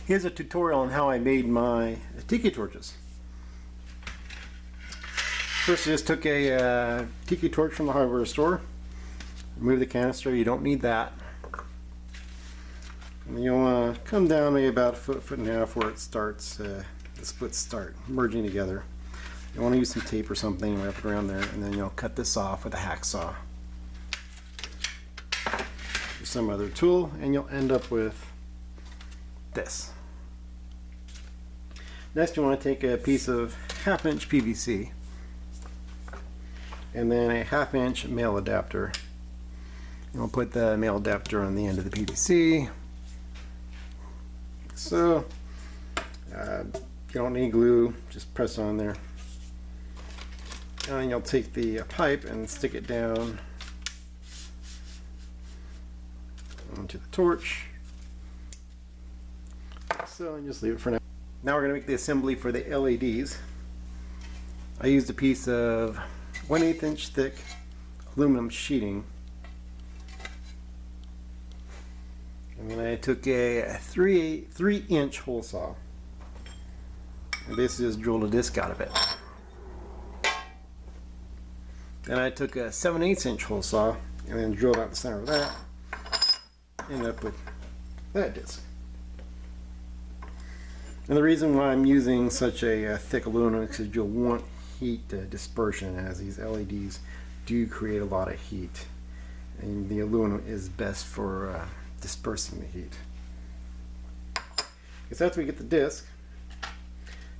Here's a tutorial on how I made my tiki torches. First, I just took a tiki torch from the hardware store. Remove the canister, you don't need that. And you'll want to come down maybe about a foot and a half where it starts, the splits start merging together. You want to use some tape or something, wrap it around there, and then you'll cut this off with a hacksaw. Or some other tool, and you'll end up with this. Next, you want to take a piece of 1/2 inch PVC and then a 1/2 inch male adapter. And we'll put the male adapter on the end of the PVC. So you don't need glue, just press on there. And then you'll take the pipe and stick it down onto the torch. So and just leave it for now. Now we're going to make the assembly for the LEDs. I used a piece of 1/8 inch thick aluminum sheeting. And then I took a 3 inch hole saw and basically just drilled a disc out of it. Then I took a 7/8 inch hole saw and then drilled out the center of that. Ended up with that disc. And the reason why I'm using such a thick aluminum is because you'll want heat dispersion, as these LEDs do create a lot of heat. And the aluminum is best for dispersing the heat. Because after we get the disc,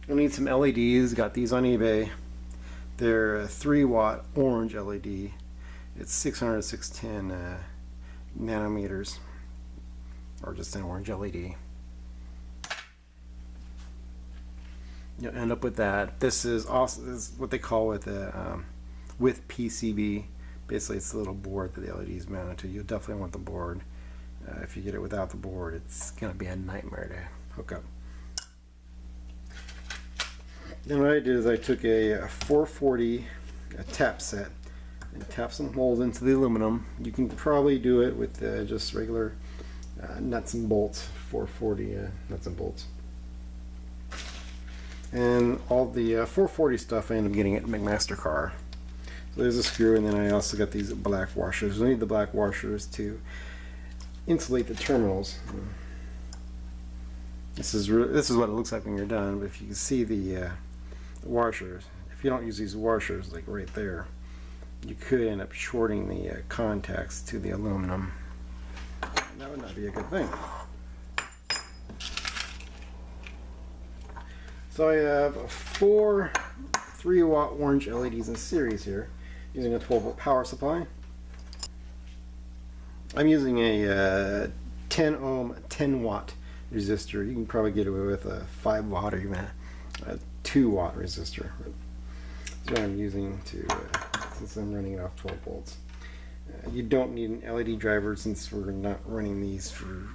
you'll need some LEDs. Got these on eBay. They're a 3-watt orange LED. It's 600 to 610 nanometers, or just an orange LED. You'll end up with that. This is also what they call with PCB. Basically, it's the little board that the LED is mounted to. You'll definitely want the board. If you get it without the board, it's going to be a nightmare to hook up. Then what I did is I took a 440 tap set and tapped some holes into the aluminum. You can probably do it with just regular nuts and bolts, 440 nuts and bolts. And all the 440 stuff I ended up getting at McMaster-Carr. So there's a screw, and then I also got these black washers. I need the black washers to insulate the terminals. This is what it looks like when you're done. But if you can see the washers, if you don't use these washers, like right there, you could end up shorting the contacts to the aluminum. And that would not be a good thing. So I have 4 3-watt orange LEDs in series here, using a 12-volt power supply. I'm using a 10 ohm 10-watt resistor. You can probably get away with a 5-watt or even a 2-watt resistor. That's what I'm using since I'm running it off 12 volts. You don't need an LED driver, since we're not running these for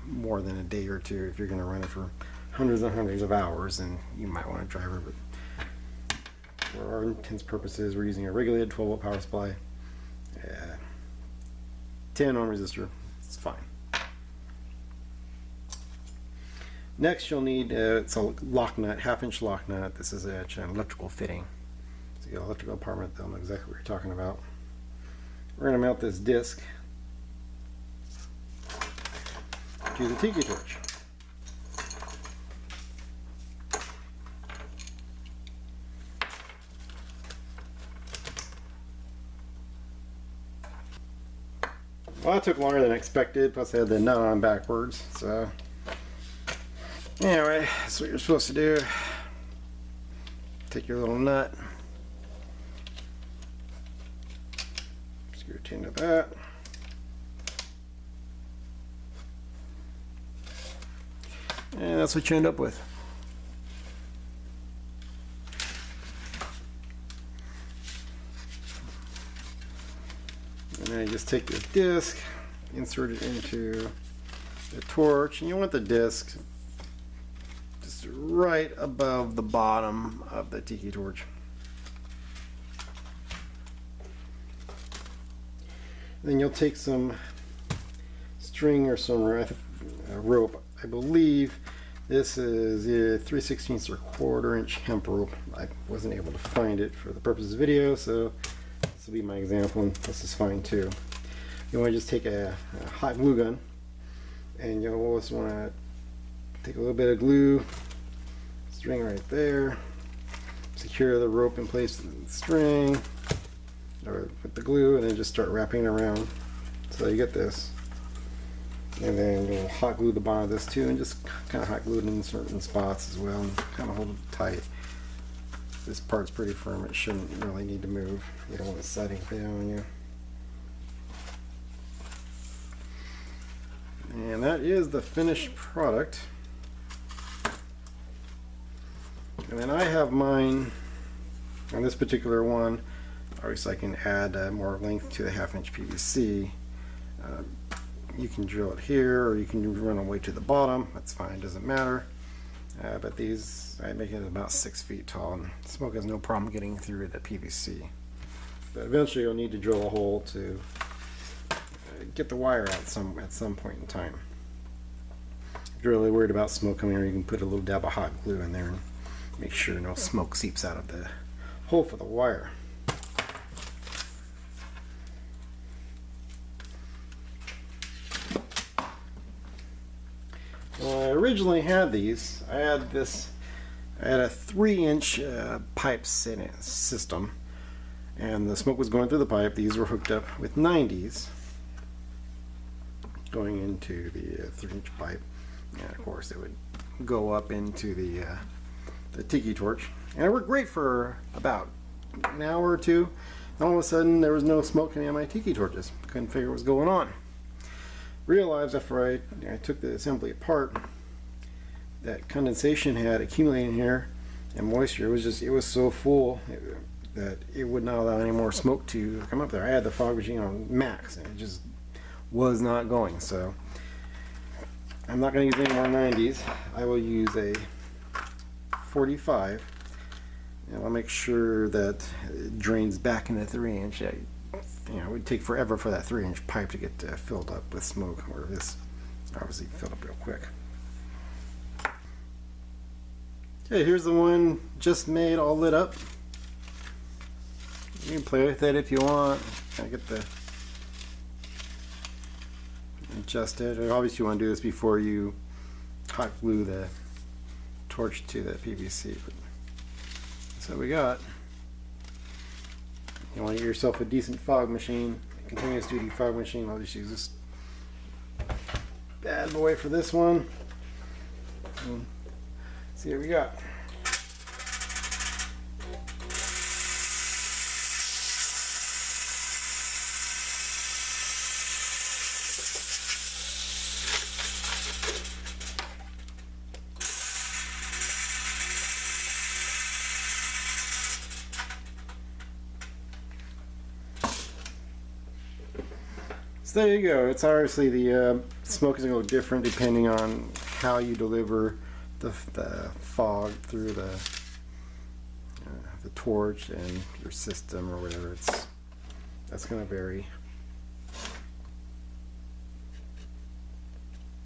more than a day or two. If you're going to run it for hundreds and hundreds of hours, and you might want a driver, but for our intents purposes, we're using a regulated 12-volt power supply, 10 ohm resistor. It's fine. Next, you'll need it's a lock nut, 1/2 inch lock nut. This is an electrical fitting. So you got an electrical department, they'll know exactly what you're talking about. We're going to mount this disc to the tiki torch. Well, that took longer than expected, plus I had the nut on backwards, so anyway, that's what you're supposed to do. Take your little nut, screw it into that, and that's what you end up with. And then you just take the disc, insert it into the torch, and you want the disc just right above the bottom of the tiki torch. Then you'll take some string or some rope. I believe This is a 3/16 or 1/4 inch hemp rope. I wasn't able to find it for the purpose of the video, so this will be my example, and this is fine too. You want to just take a hot glue gun, and you'll always want to take a little bit of glue, string right there, secure the rope in place with the string or with the glue, and then just start wrapping it around so you get this. And then you'll hot glue the bottom of this too, and just kind of hot glue it in certain spots as well, and kind of hold it tight. This part's pretty firm, it shouldn't really need to move. You don't want it sliding down on you. And that is the finished product. And then I have mine on this particular one. Obviously I can add more length to the 1/2 inch PVC. You can drill it here, or you can run away to the bottom. That's fine, doesn't matter. But these, I make it about 6 feet tall, and smoke has no problem getting through the PVC. But eventually you'll need to drill a hole to get the wire out at some point in time. If you're really worried about smoke coming in, you can put a little dab of hot glue in there and make sure no smoke seeps out of the hole for the wire. Well, I originally had these. I had a 3-inch pipe system, and the smoke was going through the pipe. These were hooked up with 90s going into the 3-inch pipe, and of course it would go up into the Tiki Torch, and it worked great for about an hour or two. And all of a sudden there was no smoke coming out of my Tiki Torches. Couldn't figure what was going on. Realized after I took the assembly apart that condensation had accumulated in here, and moisture it was so full that it would not allow any more smoke to come up there. I had the fog machine on max, and it just was not going. So I'm not going to use any more 90s. I will use a 45, and I'll make sure that it drains back in the 3-inch. It would take forever for that 3-inch pipe to get filled up with smoke, where this obviously filled up real quick. Okay, here's the one just made, all lit up. You can play with it if you want. Kind of get the adjust it. Obviously, you want to do this before you hot glue the torch to the PVC. But that's what we got. You want to get yourself a decent fog machine, a continuous duty fog machine. I'll just use this bad boy for this one. And see what we got. So there you go. It's obviously the smoke is going to go different depending on how you deliver the fog through the torch and your system or whatever. That's going to vary.